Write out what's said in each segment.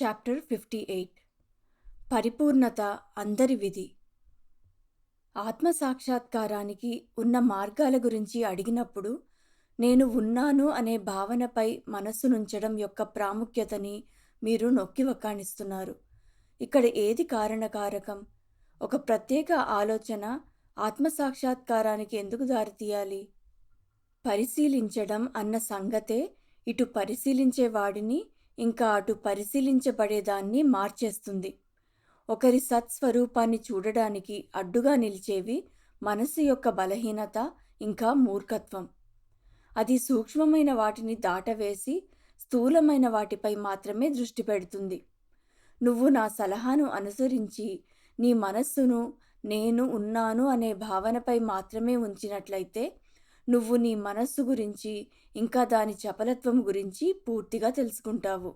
Chapter 58 పరిపూర్ణత అందరి విధి. ఆత్మసాక్షాత్కారానికి ఉన్న మార్గాల గురించి అడిగినప్పుడు నేను ఉన్నాను అనే భావనపై మనస్సునుంచడం యొక్క ప్రాముఖ్యతని మీరు నొక్కి వక్కాణిస్తున్నారు. ఇక్కడ ఏది కారణకారకం? ఒక ప్రత్యేక ఆలోచన ఆత్మసాక్షాత్కారానికి ఎందుకు దారితీయాలి? పరిశీలించడం అన్న సంగతే ఇటు పరిశీలించేవాడిని ఇంకా అటు పరిశీలించబడేదాన్ని మార్చేస్తుంది. ఒకరి సత్స్వరూపాన్ని చూడడానికి అడ్డుగా నిలిచేవి మనస్సు యొక్క బలహీనత ఇంకా మూర్ఖత్వం. అది సూక్ష్మమైన వాటిని దాటవేసి స్థూలమైన వాటిపై మాత్రమే దృష్టి పెడుతుంది. నువ్వు నా సలహాను అనుసరించి నీ మనస్సును నేను ఉన్నాను అనే భావనపై మాత్రమే ఉంచినట్లయితే నువ్వు నీ మనస్సు గురించి ఇంకా దాని చపలత్వం గురించి పూర్తిగా తెలుసుకుంటావు.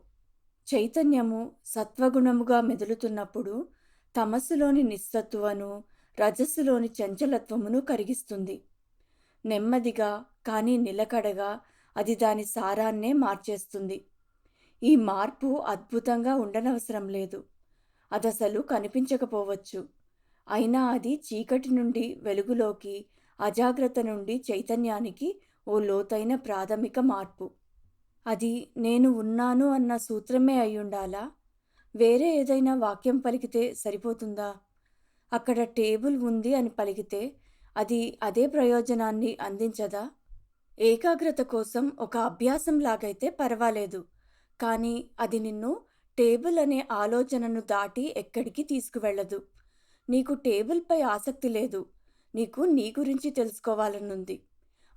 చైతన్యము సత్వగుణముగా మెదులుతున్నప్పుడు తమస్సులోని నిస్సత్తువను, రజస్సులోని చంచలత్వమును కరిగిస్తుంది. నెమ్మదిగా కానీ నిలకడగా అది దాని సారాన్నే మార్చేస్తుంది. ఈ మార్పు అద్భుతంగా ఉండనవసరం లేదు. అదసలు కనిపించకపోవచ్చు. అయినా అది చీకటి నుండి వెలుగులోకి, అజాగ్రత్త నుండి చైతన్యానికి ఓ లోతైన ప్రాథమిక మార్పు. అది నేను ఉన్నాను అన్న సూత్రమే అయ్యుండాలా? వేరే ఏదైనా వాక్యం పలికితే సరిపోతుందా? అక్కడ టేబుల్ ఉంది అని పలికితే అది అదే ప్రయోజనాన్ని అందించదా? ఏకాగ్రత కోసం ఒక అభ్యాసం లాగైతే పర్వాలేదు. కానీ అది నిన్ను టేబుల్ అనే ఆలోచనను దాటి ఎక్కడికి తీసుకువెళ్ళదు. నీకు టేబుల్పై ఆసక్తి లేదు. నీకు నీ గురించి తెలుసుకోవాలనుంది.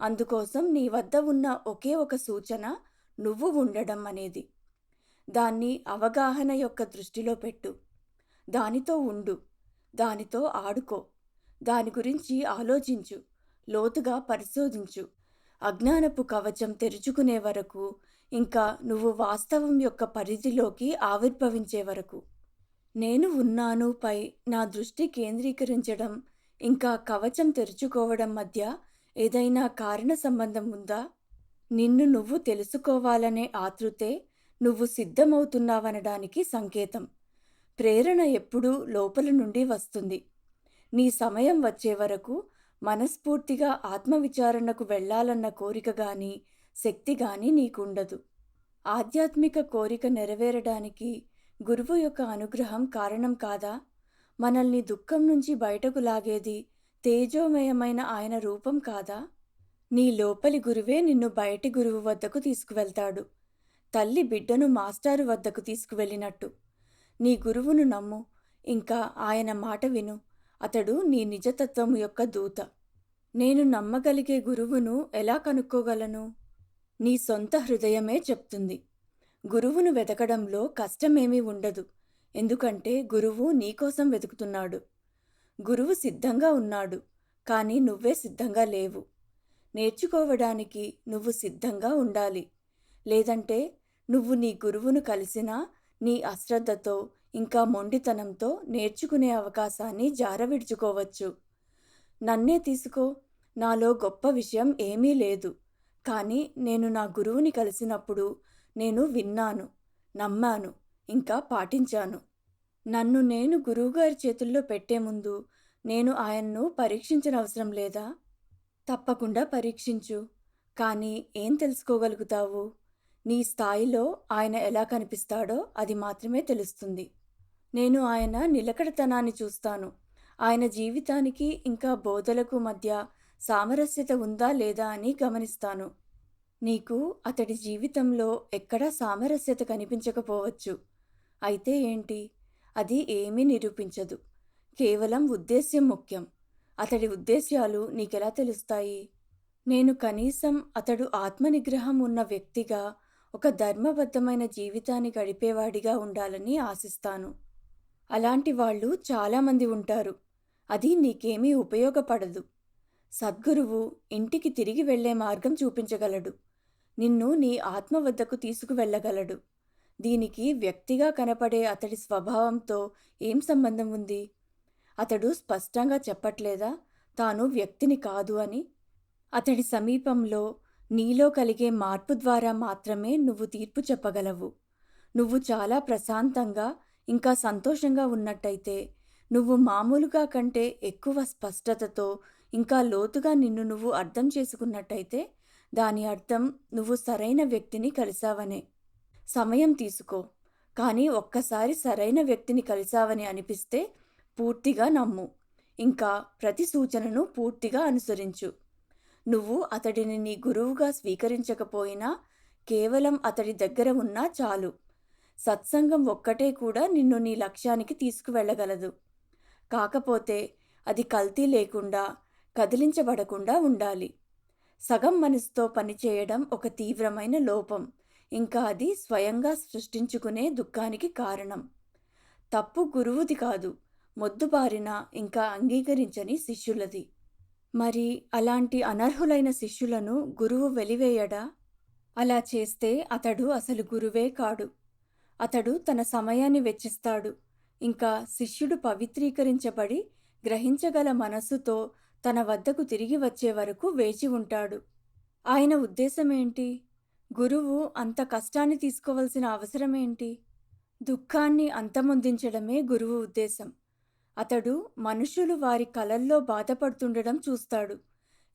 అందుకోసం నీ వద్ద ఉన్న ఒకే ఒక సూచన నువ్వు ఉండడం అనేది. దాన్ని అవగాహన యొక్క దృష్టిలో పెట్టు. దానితో ఉండు. దానితో ఆడుకో. దాని గురించి ఆలోచించు. లోతుగా పరిశోధించు. అజ్ఞానపు కవచం తెరుచుకునే వరకు, ఇంకా నువ్వు వాస్తవం యొక్క పరిధిలోకి ఆవిర్భవించే వరకు. నేను ఉన్నాను పై నా దృష్టి కేంద్రీకరించడం ఇంకా కవచం తెరుచుకోవడం మధ్య ఏదైనా కారణ సంబంధం ఉందా? నిన్ను నువ్వు తెలుసుకోవాలనే ఆతృతే నువ్వు సిద్ధమవుతున్నావనడానికి సంకేతం. ప్రేరణ ఎప్పుడూ లోపల నుండి వస్తుంది. నీ సమయం వచ్చే వరకు మనస్ఫూర్తిగా ఆత్మవిచారణకు వెళ్ళాలన్న కోరిక గాని, శక్తి గాని నీకుండదు. ఆధ్యాత్మిక కోరిక నెరవేరడానికి గురువు యొక్క అనుగ్రహం కారణం కాదా? మనల్ని దుఃఖం నుంచి బయటకు లాగేది తేజోమయమైన ఆయన రూపం కాదా? నీ లోపలి గురువే నిన్ను బయటి గురువు వద్దకు తీసుకువెళ్తాడు. తల్లి బిడ్డను మాస్టారు వద్దకు తీసుకువెళ్ళినట్టు. నీ గురువును నమ్ము, ఇంకా ఆయన మాట విను. అతడు నీ నిజతత్వము యొక్క దూత. నేను నమ్మగలిగే గురువును ఎలా కనుక్కోగలను? నీ సొంత హృదయమే చెప్తుంది. గురువును వెతకడంలో కష్టమేమీ ఉండదు. ఎందుకంటే గురువు నీకోసం వెతుకుతున్నాడు. గురువు సిద్ధంగా ఉన్నాడు, కానీ నువ్వే సిద్ధంగా లేవు. నేర్చుకోవడానికి నువ్వు సిద్ధంగా ఉండాలి. లేదంటే నువ్వు నీ గురువును కలిసినా నీ అశ్రద్ధతో ఇంకా మొండితనంతో నేర్చుకునే అవకాశాన్ని జారవిడుచుకోవచ్చు. నన్నే తీసుకో. నాలో గొప్ప విషయం ఏమీ లేదు. కానీ నేను నా గురువుని కలిసినప్పుడు నేను విన్నాను, నమ్మాను, ఇంకా పాటించాను. నన్ను నేను గురువుగారి చేతుల్లో పెట్టే ముందు నేను ఆయన్ను పరీక్షించనవసరం లేదా? తప్పకుండా పరీక్షించు. కానీ ఏం తెలుసుకోగలుగుతావు? నీ స్థాయిలో ఆయన ఎలా కనిపిస్తాడో అది మాత్రమే తెలుస్తుంది. నేను ఆయన నిలకడతనాన్ని చూస్తాను. ఆయన జీవితానికి ఇంకా బోధలకు మధ్య సామరస్యత ఉందా లేదా అని గమనిస్తాను. నీకు అతడి జీవితంలో ఎక్కడా సామరస్యత కనిపించకపోవచ్చు. అయితే ఏంటి? అది ఏమీ నిరూపించదు. కేవలం ఉద్దేశ్యం ముఖ్యం. అతడి ఉద్దేశ్యాలు నీకెలా తెలుస్తాయి? నేను కనీసం అతడు ఆత్మనిగ్రహం ఉన్న వ్యక్తిగా, ఒక ధర్మబద్ధమైన జీవితాన్ని గడిపేవాడిగా ఉండాలని ఆశిస్తాను. అలాంటి వాళ్ళు చాలామంది ఉంటారు. అది నీకేమీ ఉపయోగపడదు. సద్గురువు ఇంటికి తిరిగి వెళ్లే మార్గం చూపించగలడు. నిన్ను నీ ఆత్మ వద్దకు తీసుకువెళ్ళగలడు. దీనికి వ్యక్తిగా కనపడే అతడి స్వభావంతో ఏం సంబంధం ఉంది? అతడు స్పష్టంగా చెప్పట్లేదా తాను వ్యక్తిని కాదు అని? అతడి సమీపంలో నీలో కలిగే మార్పు ద్వారా మాత్రమే నువ్వు తీర్పు చెప్పగలవు. నువ్వు చాలా ప్రశాంతంగా, ఇంకా సంతోషంగా ఉన్నట్టయితే, నువ్వు మామూలుగా కంటే ఎక్కువ స్పష్టతతో, ఇంకా లోతుగా నిన్ను నువ్వు అర్థం చేసుకున్నట్టయితే, దాని అర్థం నువ్వు సరైన వ్యక్తిని కలిసావనే. సమయం తీసుకో. కానీ ఒక్కసారి సరైన వ్యక్తిని కలిసావని అనిపిస్తే పూర్తిగా నమ్ము. ఇంకా ప్రతి సూచనను పూర్తిగా అనుసరించు. నువ్వు అతడిని నీ గురువుగా స్వీకరించకపోయినా, కేవలం అతడి దగ్గర ఉన్నా చాలు. సత్సంగం ఒక్కటే కూడా నిన్ను నీ లక్ష్యానికి తీసుకువెళ్ళగలదు. కాకపోతే అది కల్తీ లేకుండా, కదిలించబడకుండా ఉండాలి. సగం మనసుతో పనిచేయడం ఒక తీవ్రమైన లోపం. ఇంకా అది స్వయంగా సృష్టించుకునే దుఃఖానికి కారణం. తప్పు గురువుది కాదు, మొద్దుబారిన ఇంకా అంగీకరించని శిష్యులది. మరి అలాంటి అనర్హులైన శిష్యులను గురువు వెలివేయడా? అలా చేస్తే అతడు అసలు గురువే కాడు. అతడు తన సమయాన్ని వెచ్చిస్తాడు. ఇంకా శిష్యుడు పవిత్రీకరించబడి గ్రహించగల మనస్సుతో తన వద్దకు తిరిగి వచ్చే వరకు వేచి ఉంటాడు. ఆయన ఉద్దేశమేంటి? గురువు అంత కష్టాన్ని తీసుకోవలసిన అవసరమేంటి? దుఃఖాన్ని అంతమొందించడమే గురువు ఉద్దేశం. అతడు మనుషులు వారి కలల్లో బాధపడుతుండడం చూస్తాడు.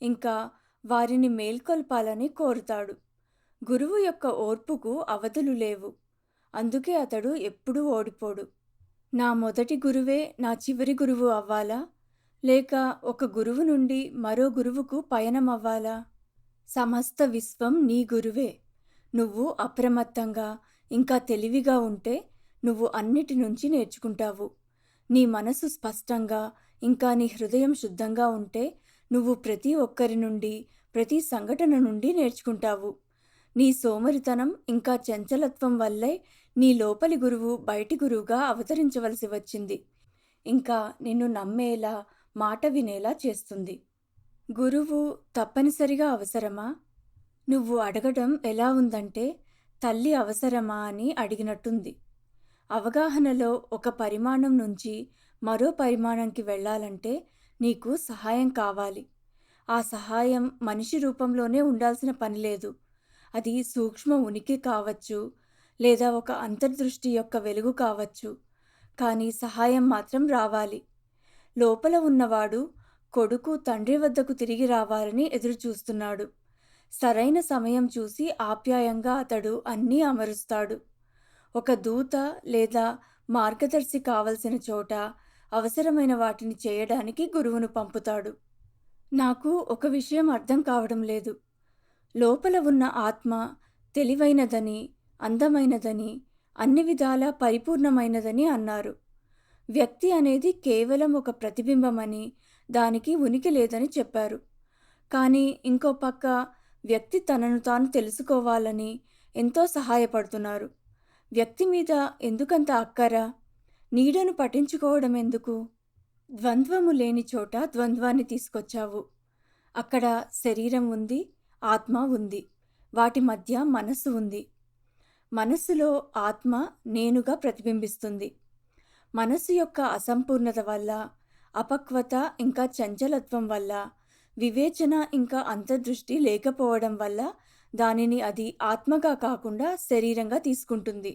ఇంకా వారిని మేల్కొల్పాలని కోరుతాడు. గురువు యొక్క ఓర్పుకు అవధులు లేవు. అందుకే అతడు ఎప్పుడూ ఓడిపోడు. నా మొదటి గురువే నా చివరి గురువు అవ్వాలా? లేక ఒక గురువు నుండి మరో గురువుకు పయనమవ్వాలా? సమస్త విశ్వం నీ గురువే. నువ్వు అప్రమత్తంగా ఇంకా తెలివిగా ఉంటే నువ్వు అన్నిటి నుంచి నేర్చుకుంటావు. నీ మనసు స్పష్టంగా ఇంకా నీ హృదయం శుద్ధంగా ఉంటే నువ్వు ప్రతి ఒక్కరి నుండి, ప్రతి సంఘటన నుండి నేర్చుకుంటావు. నీ సోమరితనం ఇంకా చంచలత్వం వల్లే నీ లోపలి గురువు బయటి గురువుగా అవతరించవలసి వచ్చింది. ఇంకా నిన్ను నమ్మేలా, మాట వినేలా చేస్తుంది. గురువు తప్పనిసరిగా అవసరమా? నువ్వు అడగడం ఎలా ఉందంటే, తల్లి అవసరమా అని అడిగినట్టుంది. అవగాహనలో ఒక పరిమాణం నుంచి మరో పరిమాణంకి వెళ్ళాలంటే నీకు సహాయం కావాలి. ఆ సహాయం మనిషి రూపంలోనే ఉండాల్సిన పని లేదు. అది సూక్ష్మ ఉనికి కావచ్చు, లేదా ఒక అంతర్దృష్టి యొక్క వెలుగు కావచ్చు. కానీ సహాయం మాత్రం రావాలి. లోపల ఉన్నవాడు కొడుకు తండ్రి వద్దకు తిరిగి రావాలని ఎదురుచూస్తున్నాడు. సరైన సమయం చూసి ఆప్యాయంగా అతడు అన్నీ అమరుస్తాడు. ఒక దూత లేదా మార్గదర్శి కావలసిన చోట అవసరమైన వాటిని చేయడానికి గురువును పంపుతాడు. నాకు ఒక విషయం అర్థం కావడం లేదు. లోపల ఉన్న ఆత్మ తెలివైనదని, అందమైనదని, అన్ని విధాలా పరిపూర్ణమైనదని అన్నారు. వ్యక్తి అనేది కేవలం ఒక ప్రతిబింబమని, దానికి ఉనికి లేదని చెప్పారు. కానీ ఇంకో పక్క వ్యక్తి తనను తాను తెలుసుకోవాలని ఎంతో సహాయపడుతున్నారు. వ్యక్తి మీద ఎందుకంత అక్కర? నీడను పట్టించుకోవడం ఎందుకు? ద్వంద్వము లేని చోట ద్వంద్వాన్ని తీసుకొచ్చావు. అక్కడ శరీరం ఉంది, ఆత్మ ఉంది. వాటి మధ్య మనస్సు ఉంది. మనస్సులో ఆత్మ నేనుగా ప్రతిబింబిస్తుంది. మనస్సు యొక్క అసంపూర్ణత వల్ల, అపక్వత ఇంకా చంచలత్వం వల్ల, వివేచన ఇంకా అంతర్దృష్టి లేకపోవడం వల్ల దానిని అది ఆత్మగా కాకుండా శరీరంగా తీసుకుంటుంది.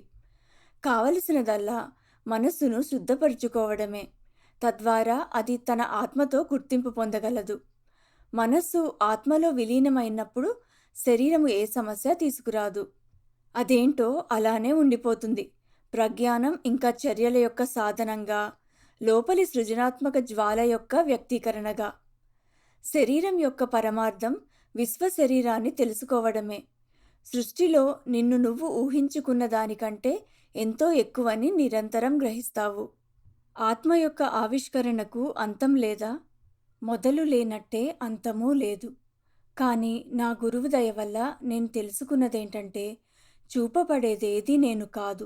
కావలసినదల్లా మనస్సును శుద్ధపరుచుకోవడమే. తద్వారా అది తన ఆత్మతో గుర్తింపు పొందగలదు. మనస్సు ఆత్మలో విలీనమైనప్పుడు శరీరము ఏ సమస్య తీసుకురాదు. అదేంటో అలానే ఉండిపోతుంది. ప్రజ్ఞానం ఇంకా చర్యల యొక్క సాధనంగా, లోపలి సృజనాత్మక జ్వాల యొక్క వ్యక్తీకరణగా. శరీరం యొక్క పరమార్థం విశ్వ శరీరాన్ని తెలుసుకోవడమే. సృష్టిలో నిన్ను నువ్వు ఊహించుకున్న దానికంటే ఎంతో ఎక్కువని నిరంతరం గ్రహిస్తావు. ఆత్మ యొక్క ఆవిష్కరణకు అంతం లేదా? మొదలు లేనట్టే అంతమూ లేదు. కానీ నా గురువు దయ వల్ల నేను తెలుసుకున్నదేంటంటే, చూపబడేదేది నేను కాదు.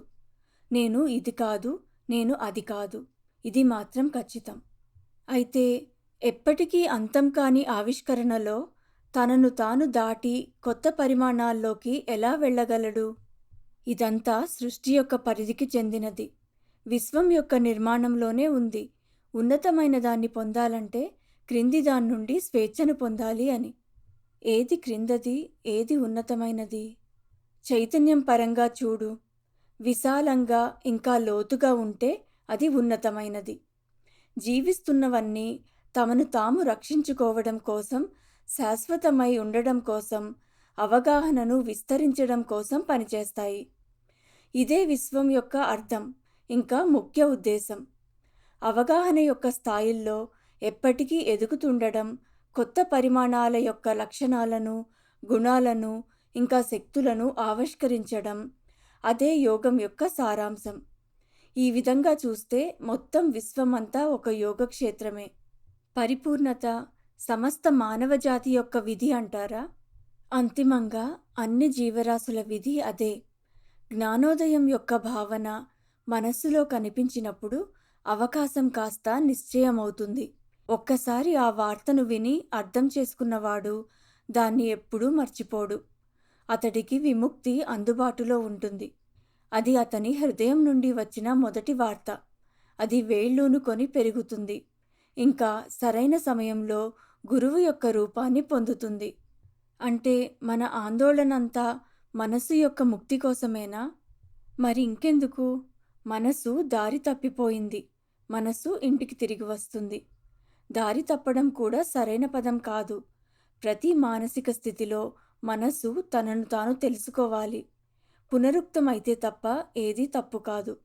నేను ఇది కాదు, నేను అది కాదు. ఇది మాత్రం ఖచ్చితం. అయితే ఎప్పటికీ అంతం కాని ఆవిష్కరణలో తనను తాను దాటి కొత్త పరిమాణాల్లోకి ఎలా వెళ్ళగలడు? ఇదంతా సృష్టి యొక్క పరిధికి చెందినది. విశ్వం యొక్క నిర్మాణంలోనే ఉంది. ఉన్నతమైన దాన్ని పొందాలంటే క్రింది దాని నుండి స్వేచ్ఛను పొందాలి అని. ఏది క్రిందది, ఏది ఉన్నతమైనది? చైతన్యం పరంగా చూడు. విశాలంగా ఇంకా లోతుగా ఉంటే అది ఉన్నతమైనది. జీవిస్తున్నవన్నీ తమను తాము రక్షించుకోవడం కోసం, శాశ్వతమై ఉండడం కోసం, అవగాహనను విస్తరించడం కోసం పనిచేస్తాయి. ఇదే విశ్వం యొక్క అర్థం, ఇంకా ముఖ్య ఉద్దేశం. అవగాహన యొక్క స్థాయిల్లో ఎప్పటికీ ఎదుగుతుండడం, కొత్త పరిమాణాల యొక్క లక్షణాలను, గుణాలను, ఇంకా శక్తులను ఆవిష్కరించడం, అదే యోగం యొక్క సారాంశం. ఈ విధంగా చూస్తే మొత్తం విశ్వమంతా ఒక యోగక్షేత్రమే. పరిపూర్ణత సమస్త మానవజాతి యొక్క విధి అంటారా? అంతిమంగా అన్ని జీవరాశుల విధి అదే. జ్ఞానోదయం యొక్క భావన మనస్సులో కనిపించినప్పుడు అవకాశం కాస్త నిశ్చయమవుతుంది. ఒక్కసారి ఆ వార్తను విని అర్థం చేసుకున్నవాడు దాన్ని ఎప్పుడూ మర్చిపోడు. అతడికి విముక్తి అందుబాటులో ఉంటుంది. అది అతని హృదయం నుండి వచ్చిన మొదటి వార్త. అది వేళ్ళూనుకొని పెరుగుతుంది. ఇంకా సరైన సమయంలో గురువు యొక్క రూపాన్ని పొందుతుంది. అంటే మన ఆందోళనంతా మనస్సు యొక్క ముక్తి కోసమేనా? మరి ఇంకెందుకు? మనసు దారి తప్పిపోయింది. మనసు ఇంటికి తిరిగి వస్తుంది. దారి తప్పడం కూడా సరైన పదం కాదు. ప్రతి మానసిక స్థితిలో మనసు తనను తాను తెలుసుకోవాలి. పునరుక్తమైతే తప్ప ఏదీ తప్పు కాదు.